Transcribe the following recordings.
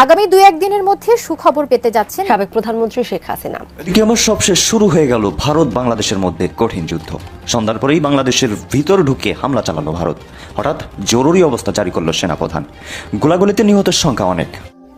আগামী 2-1 দিনের মধ্যে সুখবর পেতে যাচ্ছেন সাবেক প্রধানমন্ত্রী শেখ হাসিনা। এদিকে আমার সবশেষ শুরু হয়ে গেল ভারত বাংলাদেশের মধ্যে কঠিন যুদ্ধ। সন্ধ্যার পরেই বাংলাদেশের ভিতর ঢুকে হামলা চালালো ভারত। হঠাৎ জরুরি অবস্থা জারি করলো সেনাপ্রধান। গোলাগুলিতে নিহতের সংখ্যা অনেক।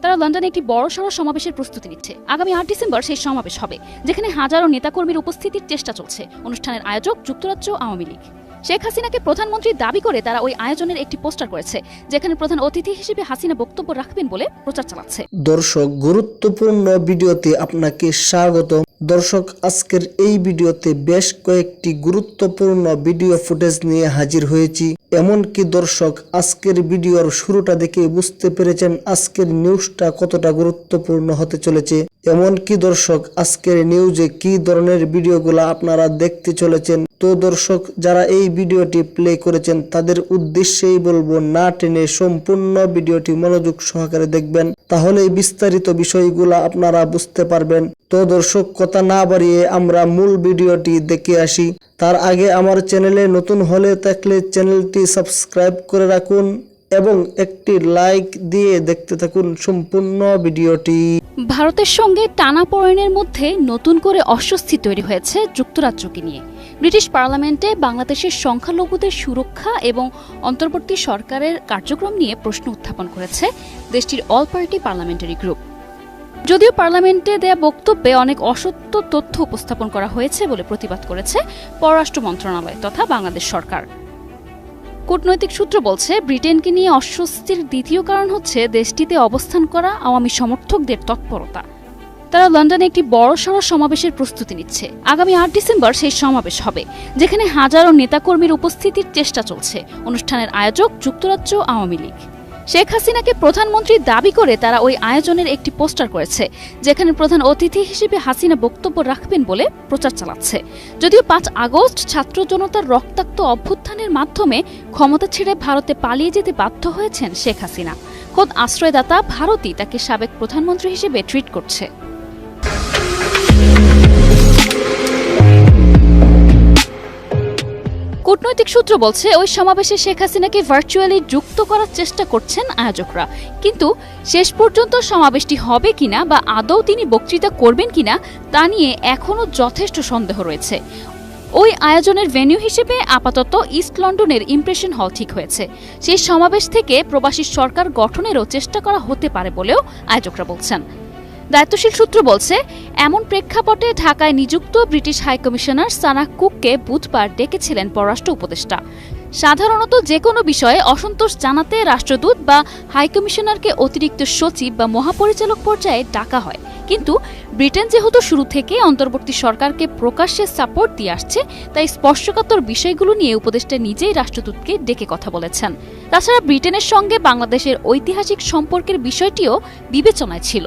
তারা লন্ডনে একটি বড়সড় সমাবেশের প্রস্তুতি নিচ্ছে। আগামী 8 ডিসেম্বর সেই সমাবেশ হবে, যেখানে হাজারো নেতাকর্মীর উপস্থিতির চেষ্টা চলছে। অনুষ্ঠানের আয়োজক যুক্তরাজ্য আওয়ামী লীগ। শেখ হাসিনাকে প্রধানমন্ত্রী দাবি করে তারা ওই আয়োজনের একটি পোস্টার করেছে, যেখানে প্রধান অতিথি হিসেবে হাসিনা বক্তব্য রাখবেন বলে প্রচার চালাচ্ছে। দর্শক, গুরুত্বপূর্ণ ভিডিওতে আপনাকে স্বাগত। দর্শক, আজকের এই ভিডিওতে বেশ কয়েকটি গুরুত্বপূর্ণ ভিডিও ফুটেজ নিয়ে হাজির হয়েছি। এমনকি দর্শক, আজকের ভিডিওর শুরুটা দেখে বুঝতে পেরেছেন আজকের নিউজটা কতটা গুরুত্বপূর্ণ হতে চলেছে। এমনকি দর্শক, আজকের নিউজে কি ধরনের ভিডিওগুলো আপনারা দেখতে চলেছেন। তো দর্শক, যারা এই ভিডিওটি প্লে করেছেন তাদের উদ্দেশ্যেই বলবো, না টেনে সম্পূর্ণ ভিডিওটি মনোযোগ সহকারে দেখবেন, তাহলে বিস্তারিত বিষয়গুলো আপনারা বুঝতে পারবেন। তো দর্শক, কথা না বাড়িয়ে আমরা মূল ভিডিওটি দেখে আসি। তার আগে আমার চ্যানেলে নতুন হলে থাকলে চ্যানেলটি সাবস্ক্রাইব করে রাখুন এবং একটি লাইক দিয়ে দেখতে থাকুন সম্পূর্ণ ভিডিওটি। ভারতের সঙ্গে টানাপোড়েনের মধ্যে নতুন করে অস্বস্তি তৈরি হয়েছে যুক্তরাজ্যকে নিয়ে। ব্রিটিশ পার্লামেন্টে বাংলাদেশের সংখ্যালঘুদের সুরক্ষা এবং অন্তর্বর্তী সরকারের কার্যক্রম নিয়ে প্রশ্ন উত্থাপন করেছে দেশটির অল পার্টি পার্লামেন্টারি গ্রুপ। যদিও পার্লামেন্টে দেয়া বক্তব্যে অনেক অসত্য তথ্য উপস্থাপন করা হয়েছে বলে প্রতিবাদ করেছে পররাষ্ট্র মন্ত্রণালয় তথা বাংলাদেশ সরকার। কূটনৈতিক সূত্র বলছে, ব্রিটেনকে নিয়ে অস্বস্তির দ্বিতীয় কারণ হচ্ছে দেশটিতে অবস্থান করা আওয়ামী সমর্থকদের তৎপরতা। তারা লন্ডনে একটি বড়সড় সমাবেশের প্রস্তুতি নিচ্ছে। আগামী 8 ডিসেম্বর সেই সমাবেশ হবে, যেখানে হাজারো নেতাকর্মীর উপস্থিতির চেষ্টা চলছে। অনুষ্ঠানের আয়োজক যুক্তরাজ্য আওয়ামী লীগ। শেখ হাসিনাকে প্রধানমন্ত্রী দাবি করে তারা ওই আয়োজনের একটি পোস্টার করেছে, যেখানে প্রধান অতিথি হিসেবে হাসিনা বক্তব্য রাখবেন বলে প্রচার চালাচ্ছে। যদিও 5 আগস্ট ছাত্র জনতার রক্তাক্ত অভ্যুত্থানের মাধ্যমে ক্ষমতা ছেড়ে ভারতে পালিয়ে যেতে বাধ্য হয়েছেন শেখ হাসিনা। খোদ আশ্রয়দাতা ভারতই তাকে সাবেক প্রধানমন্ত্রী হিসেবে ট্রিট করছে। কূটনৈতিক সূত্র বলছে, ওই সমাবেশে শেখ হাসিনাকে ভার্চুয়ালি যুক্ত করার চেষ্টা করছেন আয়োজকরা। কিন্তু শেষ পর্যন্ত সমাবেশটি হবে কিনা বা আদৌ তিনি বক্তৃতা করবেন কিনা তা নিয়ে এখনও যথেষ্ট সন্দেহ রয়েছে। ওই আয়োজনের ভেন্যু হিসেবে আপাতত ইস্ট লন্ডনের ইমপ্রেশন হল ঠিক হয়েছে। সেই সমাবেশ থেকে প্রবাসী সরকার গঠনেরও চেষ্টা করা হতে পারে বলেও আয়োজকরা বলছেন। দায়িত্বশীল সূত্র বলছে, এমন প্রেক্ষাপটে ঢাকায় নিযুক্ত ব্রিটিশ হাইকমিশনার সানা কুককে বুধবার ডেকেছিলেন পররাষ্ট্র উপদেষ্টা। সাধারণত যে কোনো বিষয়ে অসন্তোষ জানাতে রাষ্ট্রদূত বা হাইকমিশনারকে অতিরিক্ত সচিব বা মহাপরিচালক পর্যায়ে ডাকা হয়। কিন্তু ব্রিটেন যেহেতু শুরু থেকে অন্তর্বর্তী সরকারকে প্রকাশ্যে সাপোর্ট দিয়ে আসছে, তাই স্পর্শকাতর বিষয়গুলো নিয়ে উপদেষ্টা নিজেই রাষ্ট্রদূতকে ডেকে কথা বলেছেন। তাছাড়া ব্রিটেনের সঙ্গে বাংলাদেশের ঐতিহাসিক সম্পর্কের বিষয়টিও বিবেচনায় ছিল।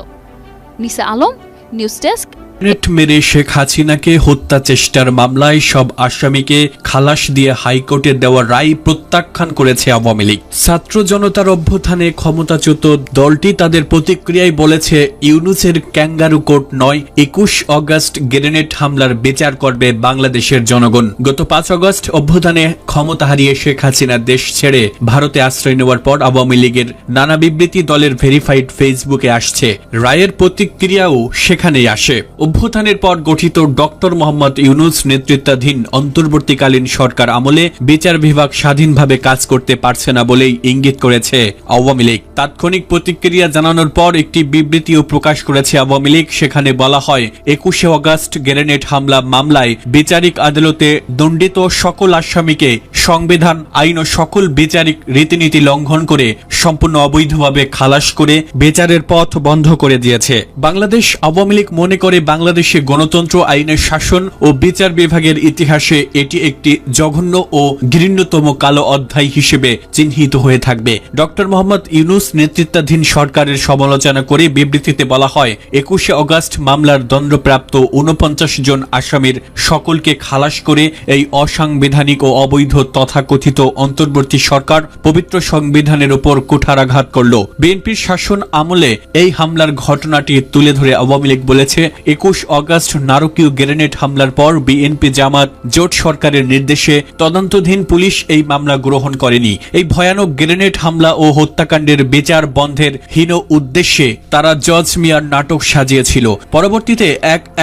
নিসা আলম, নিউজ ডেস্ক। নেট মেরে শেখ হাসিনাকে হত্যা চেষ্টার মামলায় সব আসামিকে খালাস দিয়ে হাইকোর্টে দেওয়া রায় প্রত্যাখ্যান করেছে আওয়ামী লীগ। ছাত্র জনতার অভ্যুত্থানে ক্ষমতাচ্যুত দলটি তাদের প্রতিক্রিয়ায় বলেছে, ইউনূসের ক্যাঙ্গারু কোর্ট নয়, 21 অগস্ট গ্রেনেড হামলার বিচার করবে বাংলাদেশের জনগণ। গত 5 অগস্ট অভ্যুত্থানে ক্ষমতা হারিয়ে শেখ হাসিনা দেশ ছেড়ে ভারতে আশ্রয় নেওয়ার পর আওয়ামী লীগের নানা বিবৃতি দলের ভেরিফাইড ফেসবুকে আসছে। রায়ের প্রতিক্রিয়াও সেখানেই আসে। অভ্যুত্থানের পর গঠিত ডক্টর মোহাম্মদ ইউনূস নেতৃত্বাধীন অন্তর্বর্তীকালীন সরকার আমলে বিচার বিভাগ স্বাধীনভাবে কাজ করতে পারছে না বলেই ইঙ্গিত করেছে আওয়ামী লীগ। তাৎক্ষণিক প্রতিক্রিয়া জানানোর পর একটি বিবৃতিও প্রকাশ করেছে আওয়ামী লীগ। সেখানে বলা হয়, 21 অগস্ট গ্রেনেড হামলা মামলায় বিচারিক আদালতে দণ্ডিত সকল আসামিকে সংবিধান, আইন ও সকল বিচারিক রীতিনীতি লঙ্ঘন করে সম্পূর্ণ অবৈধভাবে খালাস করে বিচারের পথ বন্ধ করে দিয়েছে। বাংলাদেশ আওয়ামী লীগ মনে করে বাংলাদেশে গণতন্ত্র, আইনের শাসন ও বিচার বিভাগের ইতিহাসে এটি একটি জঘন্য ও ঘৃণ্যতম কালো অধ্যায় হিসেবে চিহ্নিত হয়ে থাকবে। ডক্টর মোহাম্মদ ইউনূস নেতৃত্বাধীন সরকারের সমালোচনা করে বিবৃতিতে বলা হয়, 21 অগস্ট মামলার দণ্ডপ্রাপ্ত 49 জন আসামির সকলকে খালাস করে এই অসাংবিধানিক ও অবৈধ তথাকথিত অন্তর্বর্তী সরকার পবিত্র সংবিধানের উপর কুঠারাঘাত করল। বিএনপির শাসন আমলে এই হামলার ঘটনাটি তুলে ধরে আওয়ামী লীগ বলেছে, 21 21 অগস্ট নারকীয় গ্রেনেড হামলার পর বিএনপি জামাত জোট সরকারের নির্দেশে তদন্তাধীন পুলিশ এই মামলা গ্রহণ করেনি। এই ভয়ানক গ্রেনেড হামলা ও হত্যাকাণ্ডের বিচার বন্ধের হীন উদ্দেশ্যে তারা জজ মিয়ার নাটক সাজিয়েছিল। পরবর্তীতে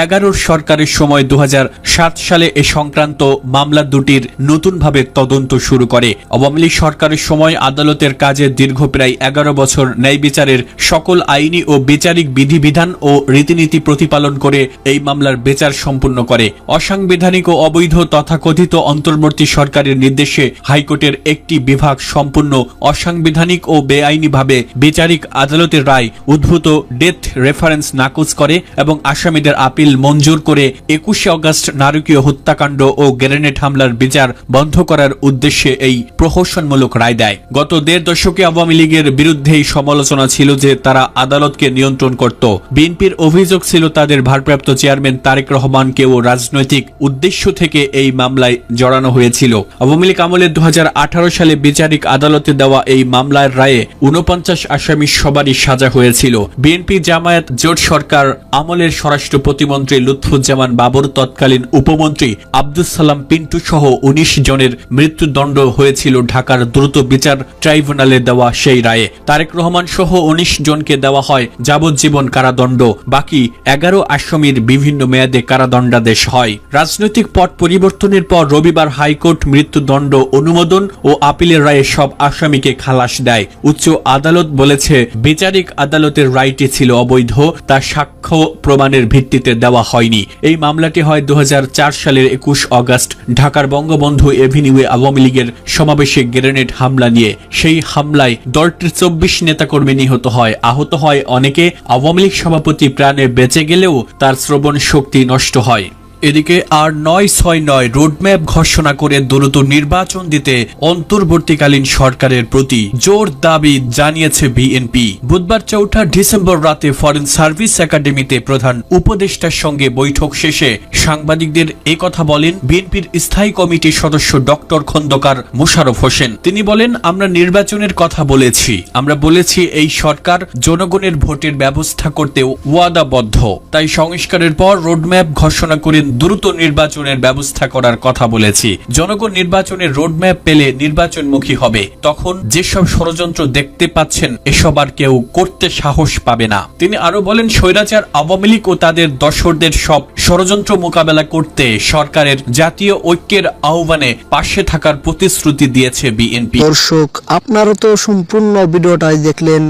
11 সরকারের সময় 2007 সালে এ সংক্রান্ত মামলা দুটির নতুনভাবে তদন্ত শুরু করে। আওয়ামী লীগ সরকারের সময় আদালতের কাজে দীর্ঘ প্রায় 11 বছর ন্যায় বিচারের সকল আইনি ও বিচারিক বিধিবিধান ও রীতিনীতি প্রতিপালন করে এই মামলার বিচার সম্পূর্ণ করে। অসাংবিধানিক ও অবৈধ তথাকথিত অন্তর্বর্তী সরকারের নির্দেশে হাইকোর্টের একটি বিভাগ সম্পূর্ণ অসাংবিধানিক ও বেআইনিভাবে বিচারিক আদালতের রায় উদ্ভূত ডেথ রেফারেন্স নাকচ করে এবং আসামিদের আপিল মঞ্জুর করে 21 অগস্ট নারকীয় হত্যাকাণ্ড ও গ্রেনেড হামলার বিচার বন্ধ করার উদ্দেশ্যে এই প্রহসনমূলক রায় দেয়। গত 1.5 দশকে আওয়ামী লীগের বিরুদ্ধে এই সমালোচনা ছিল যে তারা আদালতকে নিয়ন্ত্রণ করত। বিএনপির অভিযোগ ছিল তাদের ভারপ্রাপ্ত চেয়ারম্যান তারেক রহমানকেও রাজনৈতিক উদ্দেশ্য থেকে এই মামলায় জড়ানো হয়েছিল। আওয়ামী লীগ আমলে 2018 সালে বিচারিক আদালতে দেওয়া এই মামলার রায়ে 49 আসামি সবারই সাজা হয়েছিল। বিএনপি জামায়াত জোট সরকার আমলের স্বরাষ্ট্র প্রতিমন্ত্রী লুৎফুজ্জামান বাবর, তৎকালীন উপমন্ত্রী আব্দুস সালাম পিন্টু সহ 19 জনের মৃত্যুদণ্ড হয়েছিল ঢাকার দ্রুত বিচার ট্রাইব্যুনালে দেওয়া সেই রায়ে। তারেক রহমান সহ 19 জনকে দেওয়া হয় যাবজ্জীবন কারাদণ্ড, বাকি 11 আসামির বিভিন্ন মেয়াদে কারাদণ্ডাদেশ হয়। রাজনৈতিক পট পরিবর্তনের পর রবিবার হাইকোর্ট মৃত্যুদণ্ড অনুমোদন ও আপিলের রায়ে সব আসামিকে খালাস দেয়। উচ্চ আদালত বলেছে বিচারিক আদালতের রায়টি ছিল অবৈধ, তা সাক্ষ্য প্রমাণের ভিত্তিতে দেওয়া হয়নি। এই মামলাটি হয় 2004 সালের 21 অগস্ট ঢাকার বঙ্গবন্ধু এভিনিউয়ে আওয়ামী লীগের সমাবেশে গ্রেনেড হামলা নিয়ে। সেই হামলায় দলটির 24 নেতাকর্মী নিহত হয়, আহত হয় অনেকে। আওয়ামী লীগ সভাপতি প্রাণে বেঁচে গেলেও তার শ্রবণ শক্তি নষ্ট হয়। এদিকে আর 969 রোডম্যাপ ঘোষণা করে দ্রুত নির্বাচন দিতে অন্তর্বর্তীকালীন সরকারের প্রতি জোর দাবি জানিয়েছে বিএনপি। বুধবার 4 ডিসেম্বর রাতে ফরেন সার্ভিস একাডেমিতে প্রধান উপদেষ্টার সঙ্গে বৈঠক শেষে সাংবাদিকদের একথা বলেন বিএনপির স্থায়ী কমিটির সদস্য ডক্টর খন্দকার মোশাররফ হোসেন। তিনি বলেন, আমরা নির্বাচনের কথা বলেছি, আমরা বলেছি এই সরকার জনগণের ভোটের ব্যবস্থা করতে ওয়াদাবদ্ধ, তাই সংস্কারের পর রোডম্যাপ ঘোষণা করে দ্রুত নির্বাচনের ব্যবস্থা করার কথা বলেছি। জনগণ নির্বাচনের রোডম্যাপ পেলে নির্বাচনমুখী হবে, তখন যেসব ষড়যন্ত্র দেখতে পাচ্ছেন এসব আর কেউ করতে সাহস পাবে না। তিনি আরো বলেন, স্বৈরাচার আওয়ামী লীগ ও তাদের দোসরদের সব ষড়যন্ত্র মোকাবেলা করতে সরকারের জাতীয় ঐক্যের আহ্বানে পাশে থাকার প্রতিশ্রুতি দিয়েছে বিএনপি। দর্শক, আপনারা তো সম্পূর্ণ ভিডিওটাই দেখলেন।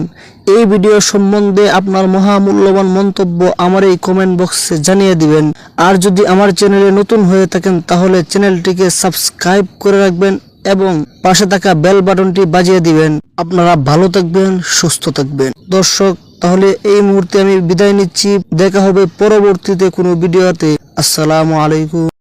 এই ভিডিও সম্বন্ধে আপনার মহামূল্যবান মন্তব্য আমার এই কমেন্ট বক্সে জানিয়ে দিবেন। আর যদি আমার চ্যানেলে নতুন হয়ে থাকেন তাহলে চ্যানেলটিকে সাবস্ক্রাইব করে রাখবেন এবং পাশে থাকা বেল বাটনটি বাজিয়ে দিবেন। আপনারা ভালো থাকবেন, সুস্থ থাকবেন। দর্শক, তাহলে এই মুহূর্তে আমি বিদায় নিচ্ছি। দেখা হবে পরবর্তীতে কোনো ভিডিওতে। আসসালামু আলাইকুম।